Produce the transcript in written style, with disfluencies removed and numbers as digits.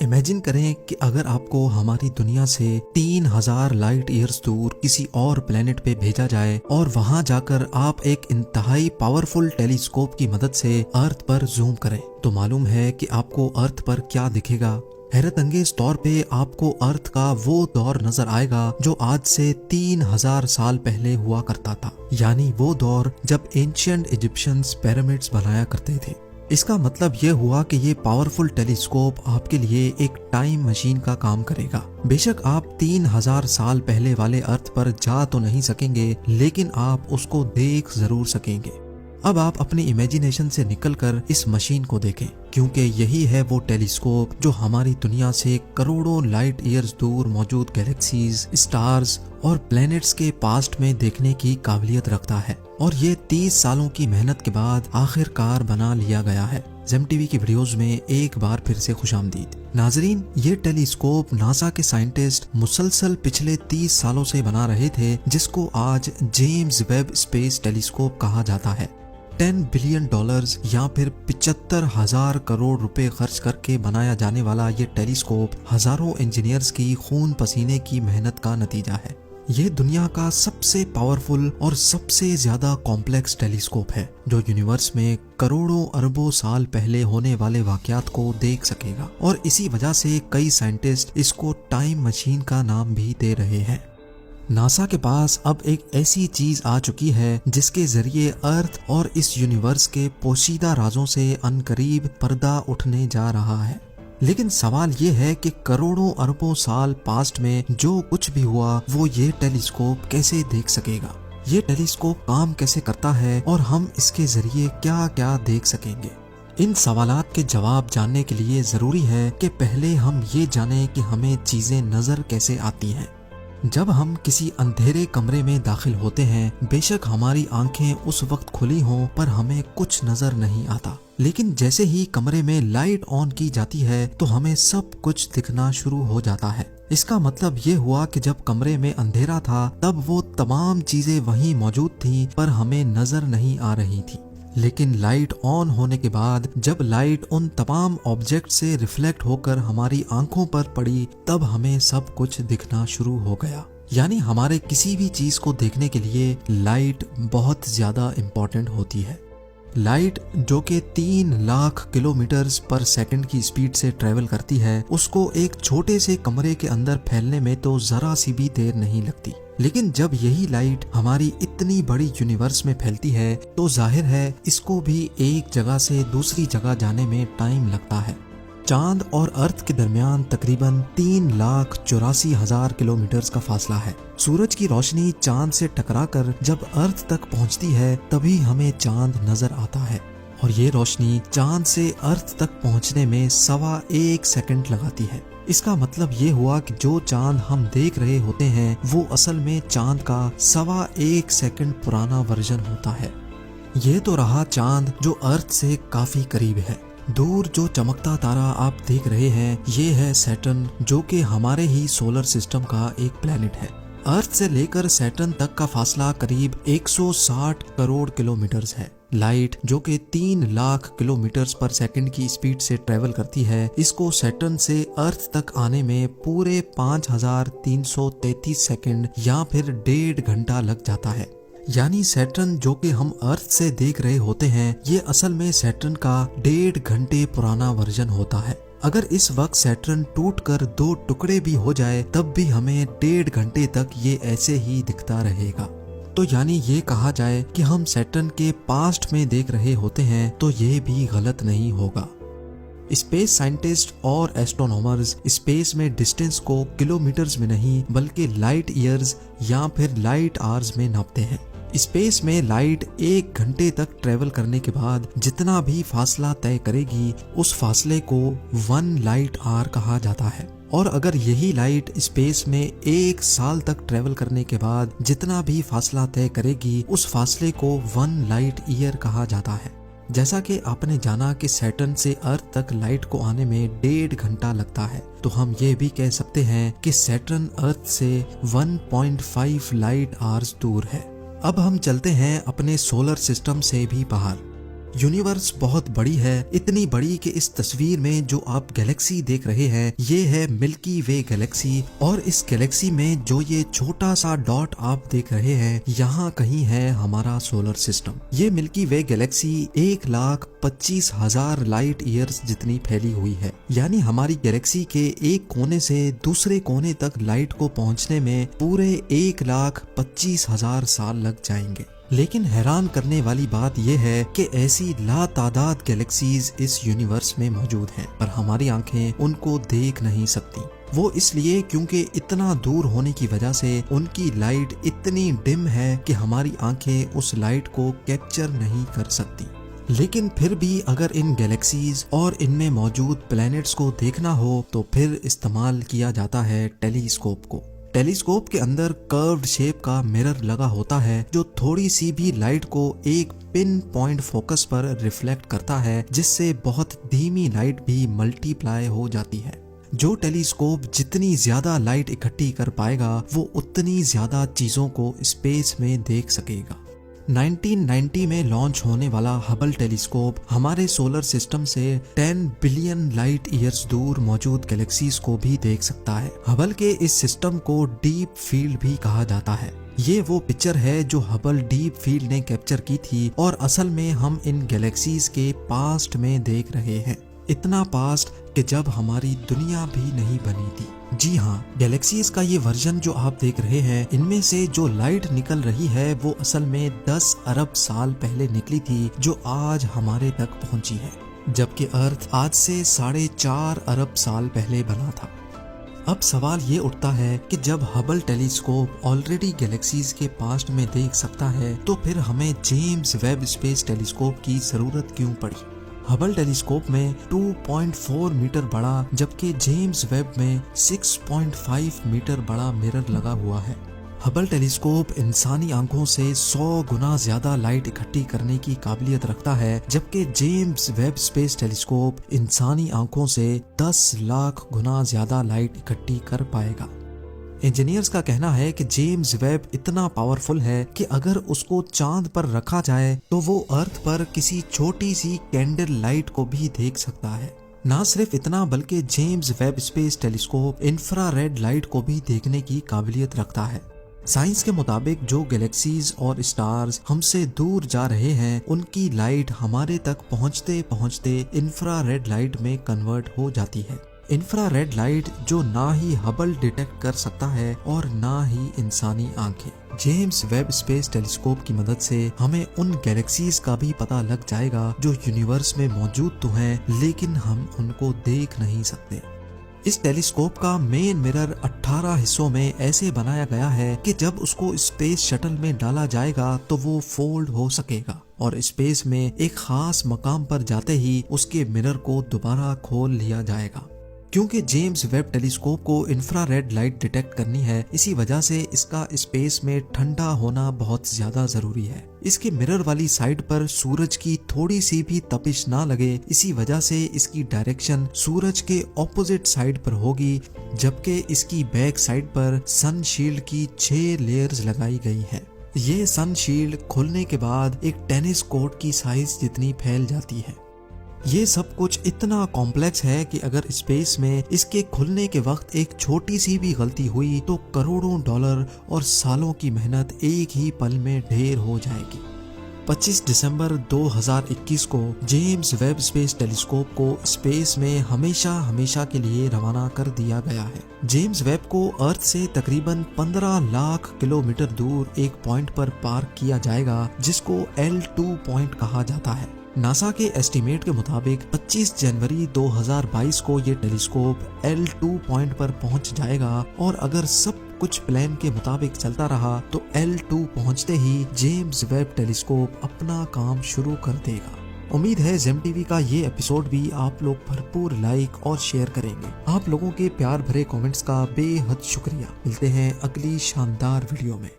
Imagine करें कि अगर आपको हमारी दुनिया से 3000 लाइट ईयर्स दूर किसी और प्लेनेट पे भेजा जाए और वहां जाकर आप एक इंतहाई पावरफुल टेलीस्कोप की मदद से अर्थ पर जूम करें, तो मालूम है कि आपको अर्थ पर क्या दिखेगा। हैरत अंगेज तौर पे आपको अर्थ का वो दौर नजर आएगा जो आज से 3000 साल पहले हुआ करता था, यानी वो दौर जब एंशिएंट इजिप्शियंस पिरामिड्स बनाया करते थे। इसका मतलब ये हुआ कि ये पावरफुल टेलीस्कोप आपके लिए एक टाइम मशीन का काम करेगा। बेशक आप 3000 साल पहले वाले अर्थ पर जा तो नहीं सकेंगे, लेकिन आप उसको देख जरूर सकेंगे। अब आप अपनी इमेजिनेशन से निकलकर इस मशीन को देखें, क्योंकि यही है वो टेलीस्कोप जो हमारी दुनिया से करोड़ों लाइट ईयर्स दूर मौजूद गैलेक्सीज, स्टार्स और प्लैनेट्स के पास्ट में देखने की काबिलियत रखता है। और ये 30 सालों की मेहनत के बाद आखिरकार बना लिया गया है। जेम टीवी की वीडियोस में एक बार फिर से खुशामदीद। नाजरीन, ये टेलीस्कोप नासा के साइंटिस्ट मुसलसल पिछले 30 सालों से बना रहे थे, जिसको आज जेम्स वेब स्पेस टेलीस्कोप कहा जाता है। $10 बिलियन या फिर 75,000 करोड़ रुपए खर्च करके बनाया जाने वाला ये टेलीस्कोप हजारों इंजीनियर्स की खून पसीने की मेहनत का नतीजा है। ये दुनिया का सबसे पावरफुल और सबसे ज्यादा कॉम्प्लेक्स टेलीस्कोप है, जो यूनिवर्स में करोड़ों अरबों साल पहले होने वाले वाकयात को देख सकेगा। और इसी वजह से कई साइंटिस्ट इसको टाइम मशीन का नाम भी दे रहे हैं। नासा के पास अब एक ऐसी चीज आ चुकी है जिसके जरिए अर्थ और इस यूनिवर्स के पोशीदा राजों से अनकरीब पर्दा उठने जा रहा है। लेकिन सवाल ये है कि करोड़ों अरबों साल पास्ट में जो कुछ भी हुआ वो ये टेलीस्कोप कैसे देख सकेगा, ये टेलीस्कोप काम कैसे करता है और हम इसके जरिए क्या क्या देख सकेंगे। इन सवालात के जवाब जानने के लिए जरूरी है कि पहले हम ये जानें कि हमें चीजें नजर कैसे आती हैं। जब हम किसी अंधेरे कमरे में दाखिल होते हैं, बेशक हमारी आंखें उस वक्त खुली हों पर हमें कुछ नजर नहीं आता, लेकिन जैसे ही कमरे में लाइट ऑन की जाती है तो हमें सब कुछ दिखना शुरू हो जाता है। इसका मतलब ये हुआ कि जब कमरे में अंधेरा था तब वो तमाम चीजें वहीं मौजूद थीं पर हमें नजर नहीं आ रही थी। लेकिन लाइट ऑन होने के बाद जब लाइट उन तमाम ऑब्जेक्ट से रिफ्लेक्ट होकर हमारी आंखों पर पड़ी, तब हमें सब कुछ दिखना शुरू हो गया। यानी हमारे किसी भी चीज को देखने के लिए लाइट बहुत ज्यादा इम्पोर्टेंट होती है। लाइट जो कि 3 लाख किलोमीटर पर सेकंड की स्पीड से ट्रेवल करती है, उसको एक छोटे से कमरे के अंदर फैलने में तो जरा सी भी देर नहीं लगती। लेकिन जब यही लाइट हमारी इतनी बड़ी यूनिवर्स में फैलती है तो जाहिर है इसको भी एक जगह से दूसरी जगह जाने में टाइम लगता है। चांद और अर्थ के दरमियान तकरीबन 3,84,000 किलोमीटर का फासला है। सूरज की रोशनी चांद से टकराकर जब अर्थ तक पहुंचती है तभी हमें चांद नजर आता है, और ये रोशनी चांद से अर्थ तक पहुंचने में 1.25 सेकंड लगाती है। इसका मतलब ये हुआ कि जो चांद हम देख रहे होते हैं वो असल में चांद का 1.25 सेकंड पुराना वर्जन होता है। ये तो रहा चांद जो अर्थ से काफी करीब है। दूर जो चमकता तारा आप देख रहे हैं ये है सैटर्न, जो कि हमारे ही सोलर सिस्टम का एक प्लेनेट है। अर्थ से लेकर सैटर्न तक का फासला करीब 160 करोड़ किलोमीटर है। लाइट जो कि 3 लाख किलोमीटर पर सेकंड की स्पीड से ट्रेवल करती है, इसको सैटर्न से अर्थ तक आने में पूरे 5333 सेकंड या फिर 1.5 घंटा लग जाता है। यानी सैटर्न जो कि हम अर्थ से देख रहे होते हैं ये असल में सैटर्न का 1.5 घंटे पुराना वर्जन होता है। अगर इस वक्त सैटर्न टूटकर 2 टुकड़े भी हो जाए तब भी हमें 1.5 घंटे तक ये ऐसे ही दिखता रहेगा। तो यानी ये कहा जाए कि हम सैटर्न के पास्ट में देख रहे होते हैं तो ये भी गलत नहीं होगा। स्पेस साइंटिस्ट और एस्ट्रोनॉमर्स स्पेस में डिस्टेंस को किलोमीटर्स में नहीं बल्कि लाइट ईयर्स या फिर लाइट आवर्स में नापते हैं। स्पेस में लाइट 1 घंटे तक ट्रेवल करने के बाद जितना भी फासला तय करेगी उस फासले को 1 लाइट आवर कहा जाता है। और अगर यही लाइट स्पेस में 1 साल तक ट्रेवल करने के बाद जितना भी फासला तय करेगी उस फासले को 1 लाइट ईयर कहा जाता है। जैसा कि आपने जाना कि सैटर्न से अर्थ तक लाइट को आने में 1.5 घंटा लगता है, तो हम ये भी कह सकते हैं कि सैटर्न अर्थ से 1.5 लाइट आवर्स दूर है। अब हम चलते हैं अपने सोलर सिस्टम से भी बाहर। यूनिवर्स बहुत बड़ी है, इतनी बड़ी कि इस तस्वीर में जो आप गैलेक्सी देख रहे हैं ये है मिल्की वे गैलेक्सी, और इस गैलेक्सी में जो ये छोटा सा डॉट आप देख रहे हैं यहाँ कहीं है हमारा सोलर सिस्टम। ये मिल्की वे गैलेक्सी 1,25,000 लाइट ईयर्स जितनी फैली हुई है, यानी हमारी गैलेक्सी के एक कोने से दूसरे कोने तक लाइट को पहुंचने में पूरे 1,25,000 साल लग जाएंगे। लेकिन हैरान करने वाली बात यह है कि ऐसी लातादाद गैलेक्सीज इस यूनिवर्स में मौजूद हैं, पर हमारी आंखें उनको देख नहीं सकती। वो इसलिए क्योंकि इतना दूर होने की वजह से उनकी लाइट इतनी डिम है कि हमारी आंखें उस लाइट को कैप्चर नहीं कर सकती। लेकिन फिर भी अगर इन गैलेक्सीज और इनमें मौजूद प्लैनेट्स को देखना हो तो फिर इस्तेमाल किया जाता है टेलीस्कोप को। टेलीस्कोप के अंदर कर्व्ड शेप का मिरर लगा होता है जो थोड़ी सी भी लाइट को एक पिन पॉइंट फोकस पर रिफ्लेक्ट करता है, जिससे बहुत धीमी लाइट भी मल्टीप्लाई हो जाती है। जो टेलीस्कोप जितनी ज्यादा लाइट इकट्ठी कर पाएगा वो उतनी ज्यादा चीजों को स्पेस में देख सकेगा। 1990 में लॉन्च होने वाला हबल टेलीस्कोप हमारे सोलर सिस्टम से 10 बिलियन लाइट ईयर्स दूर मौजूद गैलेक्सीज को भी देख सकता है। हबल के इस सिस्टम को डीप फील्ड भी कहा जाता है। ये वो पिक्चर है जो हबल डीप फील्ड ने कैप्चर की थी, और असल में हम इन गैलेक्सीज के पास्ट में देख रहे हैं। इतना पास्ट कि जब हमारी दुनिया भी नहीं बनी थी। जी हाँ, गैलेक्सीज का ये वर्जन जो आप देख रहे हैं, इनमें से जो लाइट निकल रही है वो असल में 10 अरब साल पहले निकली थी, जो आज हमारे तक पहुंची है, जबकि अर्थ आज से 4.5 अरब साल पहले बना था। अब सवाल ये उठता है कि जब हबल टेलीस्कोप ऑलरेडी गैलेक्सीज के पास्ट में देख सकता है तो फिर हमें जेम्स वेब स्पेस टेलीस्कोप की जरूरत क्यों पड़ी। हबल टेलीस्कोप में 2.4 मीटर बड़ा जबकि जेम्स वेब में 6.5 मीटर बड़ा मिरर लगा हुआ है। हबल टेलीस्कोप इंसानी आंखों से 100 गुना ज्यादा लाइट इकट्ठी करने की काबिलियत रखता है, जबकि जेम्स वेब स्पेस टेलीस्कोप इंसानी आंखों से 10 लाख गुना ज्यादा लाइट इकट्ठी कर पाएगा। इंजीनियर्स का कहना है कि जेम्स वेब इतना पावरफुल है कि अगर उसको चांद पर रखा जाए तो वो अर्थ पर किसी छोटी सी कैंडल लाइट को भी देख सकता है। ना सिर्फ इतना बल्कि James Webb space telescope infrared light को भी देखने की काबिलियत रखता है। साइंस के मुताबिक जो गैलेक्सीज और स्टार्स हमसे दूर जा रहे हैं उनकी लाइट हमारे तक पहुंचते पहुंचते इंफ्रारेड लाइट में कन्वर्ट हो जाती है। इंफ्रारेड लाइट जो ना ही हबल डिटेक्ट कर सकता है और ना ही इंसानी आंखें। जेम्स वेब स्पेस टेलीस्कोप की मदद से हमें उन गैलेक्सीज का भी पता लग जाएगा जो यूनिवर्स में मौजूद तो हैं लेकिन हम उनको देख नहीं सकते। इस टेलीस्कोप का मेन मिरर 18 हिस्सों में ऐसे बनाया गया है कि जब उसको स्पेस शटल में डाला जाएगा तो वो फोल्ड हो सकेगा और स्पेस में एक खास मकाम पर जाते ही उसके मिरर को दोबारा खोल लिया जाएगा। क्योंकि जेम्स वेब टेलीस्कोप को इंफ्रारेड लाइट डिटेक्ट करनी है, इसी वजह से इसका स्पेस में ठंडा होना बहुत ज्यादा जरूरी है। इसके मिरर वाली साइड पर सूरज की थोड़ी सी भी तपिश ना लगे, इसी वजह से इसकी डायरेक्शन सूरज के ऑपोजिट साइड पर होगी, जबकि इसकी बैक साइड पर सन शील्ड की 6 लेयर्स लगाई गई है। ये सन शील्ड खुलने के बाद एक टेनिस कोर्ट की साइज जितनी फैल जाती है। ये सब कुछ इतना कॉम्प्लेक्स है कि अगर स्पेस में इसके खुलने के वक्त एक छोटी सी भी गलती हुई तो करोड़ों डॉलर और सालों की मेहनत एक ही पल में ढेर हो जाएगी। 25 दिसंबर 2021 को जेम्स वेब स्पेस टेलीस्कोप को स्पेस में हमेशा के लिए रवाना कर दिया गया है। जेम्स वेब को अर्थ से तकरीबन 15 लाख किलोमीटर दूर एक पॉइंट पर पार्क किया जाएगा जिसको L2 पॉइंट कहा जाता है। नासा के एस्टीमेट के मुताबिक 25 जनवरी 2022 को ये टेलीस्कोप L2 पॉइंट पर पहुंच जाएगा और अगर सब कुछ प्लान के मुताबिक चलता रहा तो L2 पहुंचते ही जेम्स वेब टेलीस्कोप अपना काम शुरू कर देगा। उम्मीद है जेम टीवी का ये एपिसोड भी आप लोग भरपूर लाइक और शेयर करेंगे। आप लोगों के प्यार भरे कमेंट्स का बेहद शुक्रिया। मिलते हैं अगली शानदार वीडियो में।